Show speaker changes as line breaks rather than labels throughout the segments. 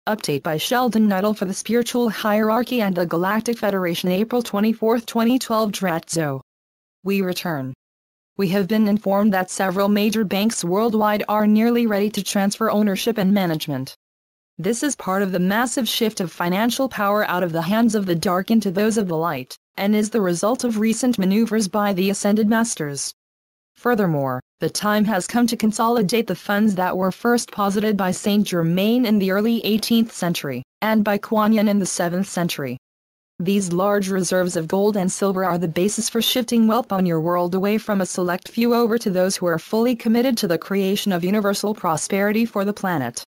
Update by Sheldan Nidle for the Spiritual Hierarchy and the Galactic Federation, April 24, 2012. Dratzo. We return. We have been informed that several major banks worldwide are nearly ready to transfer ownership and management. This is part of the massive shift of financial power out of the hands of the dark into those of the light, and is the result of recent maneuvers by the Ascended Masters. Furthermore, the time has come to consolidate the funds that were first posited by Saint Germain in the early 18th century, and by Kuan Yin in the 7th century. These large reserves of gold and silver are the basis for shifting wealth on your world away from a select few over to those who are fully committed to the creation of universal prosperity for the planet.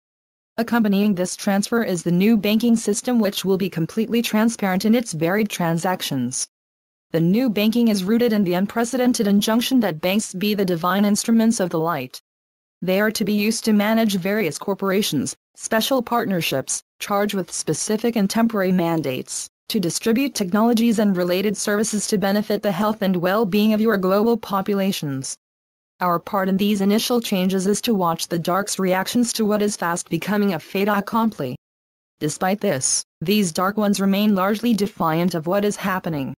Accompanying this transfer is the new banking system, which will be completely transparent in its varied transactions. The new banking is rooted in the unprecedented injunction that banks be the divine instruments of the light. They are to be used to manage various corporations, special partnerships, charged with specific and temporary mandates, to distribute technologies and related services to benefit the health and well-being of your global populations. Our part in these initial changes is to watch the dark's reactions to what is fast becoming a fait accompli. Despite this, these dark ones remain largely defiant of what is happening.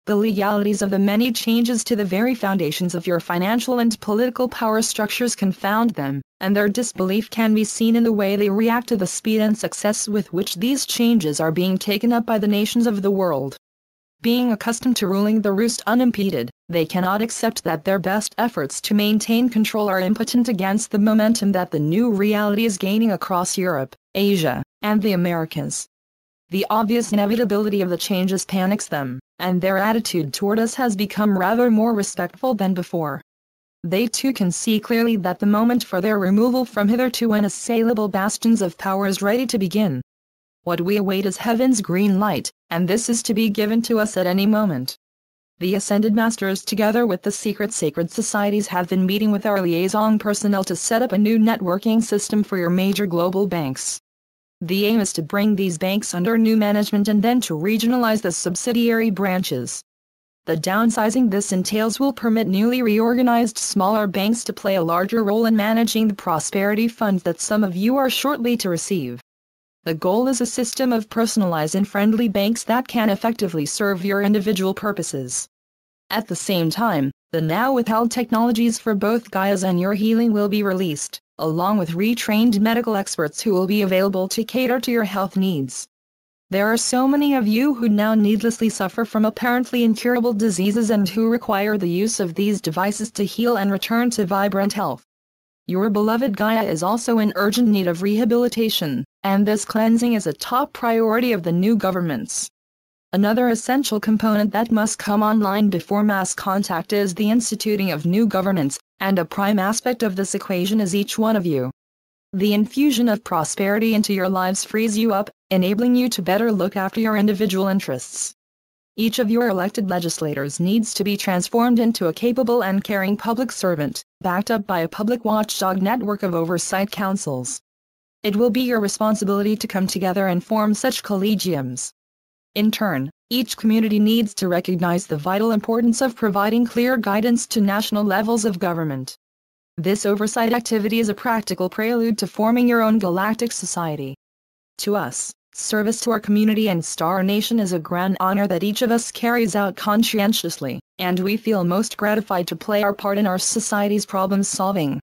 The legalities of the many changes to the very foundations of your financial and political power structures confound them, and their disbelief can be seen in the way they react to the speed and success with which these changes are being taken up by the nations of the world. Being accustomed to ruling the roost unimpeded, they cannot accept that their best efforts to maintain control are impotent against the momentum that the new reality is gaining across Europe, Asia, and the Americas. The obvious inevitability of the changes panics them, and their attitude toward us has become rather more respectful than before. They too can see clearly that the moment for their removal from hitherto unassailable bastions of power is ready to begin. What we await is heaven's green light, and this is to be given to us at any moment. The Ascended Masters, together with the secret sacred societies, have been meeting with our liaison personnel to set up a new networking system for your major global banks. The aim is to bring these banks under new management and then to regionalize the subsidiary branches. The downsizing this entails will permit newly reorganized smaller banks to play a larger role in managing the prosperity funds that some of you are shortly to receive. The goal is a system of personalized and friendly banks that can effectively serve your individual purposes. At the same time, the now withheld technologies for both Gaia's and your healing will be released, along with retrained medical experts who will be available to cater to your health needs. There are so many of you who now needlessly suffer from apparently incurable diseases and who require the use of these devices to heal and return to vibrant health. Your beloved Gaia is also in urgent need of rehabilitation, and this cleansing is a top priority of the new governments. Another essential component that must come online before mass contact is the instituting of new governance, and a prime aspect of this equation is each one of you. The infusion of prosperity into your lives frees you up, enabling you to better look after your individual interests. Each of your elected legislators needs to be transformed into a capable and caring public servant, backed up by a public watchdog network of oversight councils. It will be your responsibility to come together and form such collegiums. In turn, each community needs to recognize the vital importance of providing clear guidance to national levels of government. This oversight activity is a practical prelude to forming your own galactic society. To us, service to our community and Star Nation is a grand honor that each of us carries out conscientiously, and we feel most gratified to play our part in our society's problem solving.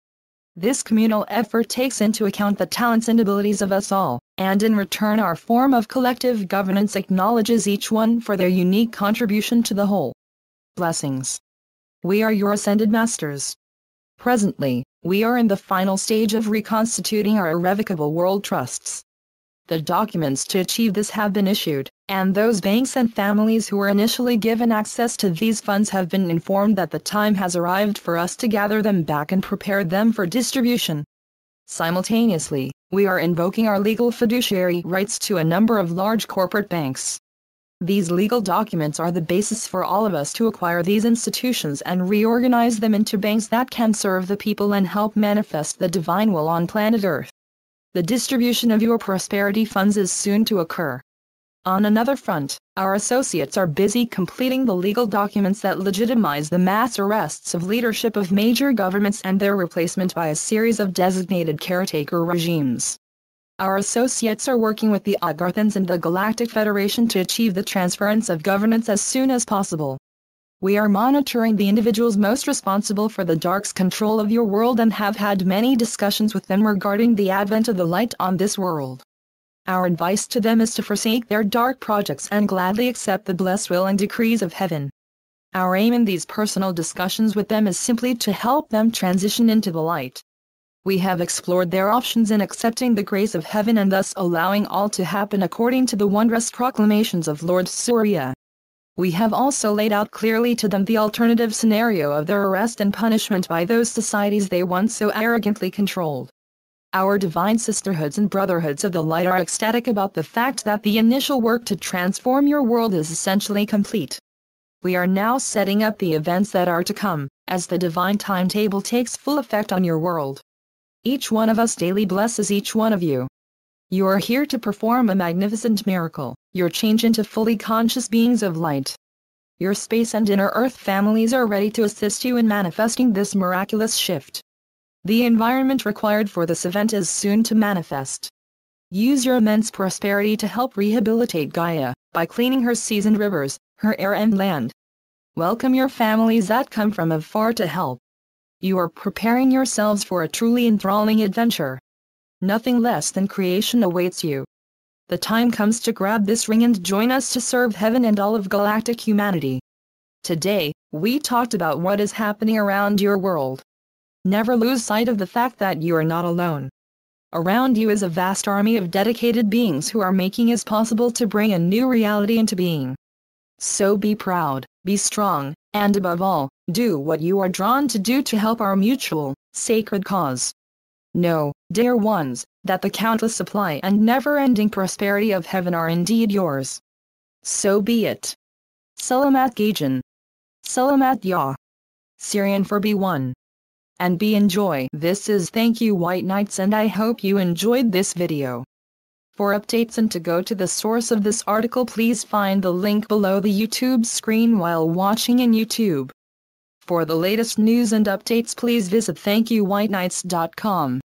This communal effort takes into account the talents and abilities of us all, and in return our form of collective governance acknowledges each one for their unique contribution to the whole. Blessings. We are your Ascended Masters. Presently, we are in the final stage of reconstituting our irrevocable world trusts. The documents to achieve this have been issued, and those banks and families who were initially given access to these funds have been informed that the time has arrived for us to gather them back and prepare them for distribution. Simultaneously, we are invoking our legal fiduciary rights to a number of large corporate banks. These legal documents are the basis for all of us to acquire these institutions and reorganize them into banks that can serve the people and help manifest the divine will on planet Earth. The distribution of your prosperity funds is soon to occur. On another front, our associates are busy completing the legal documents that legitimize the mass arrests of leadership of major governments and their replacement by a series of designated caretaker regimes. Our associates are working with the Agarthans and the Galactic Federation to achieve the transference of governance as soon as possible. We are monitoring the individuals most responsible for the Dark's control of your world and have had many discussions with them regarding the advent of the light on this world. Our advice to them is to forsake their dark projects and gladly accept the blessed will and decrees of heaven. Our aim in these personal discussions with them is simply to help them transition into the light. We have explored their options in accepting the grace of heaven and thus allowing all to happen according to the wondrous proclamations of Lord Surya. We have also laid out clearly to them the alternative scenario of their arrest and punishment by those societies they once so arrogantly controlled. Our divine sisterhoods and brotherhoods of the light are ecstatic about the fact that the initial work to transform your world is essentially complete. We are now setting up the events that are to come, as the divine timetable takes full effect on your world. Each one of us daily blesses each one of you. You are here to perform a magnificent miracle, your change into fully conscious beings of light. Your space and inner earth families are ready to assist you in manifesting this miraculous shift. The environment required for this event is soon to manifest. Use your immense prosperity to help rehabilitate Gaia, by cleaning her seas and rivers, her air and land. Welcome your families that come from afar to help. You are preparing yourselves for a truly enthralling adventure. Nothing less than creation awaits you. The time comes to grab this ring and join us to serve heaven and all of galactic humanity. Today, we talked about what is happening around your world. Never lose sight of the fact that you are not alone. Around you is a vast army of dedicated beings who are making it possible to bring a new reality into being. So be proud, be strong, and above all, do what you are drawn to do to help our mutual, sacred cause. Know, dear ones, that the countless supply and never-ending prosperity of heaven are indeed yours. So be it. Salamat Gajan. Salamat Ya. Syrian for B1. And be enjoy. This is Thank You White Knights and I hope you enjoyed this video. For updates and to go to the source of this article please find the link below the YouTube screen while watching in YouTube. For the latest news and updates please visit thankyouwhiteknights.com.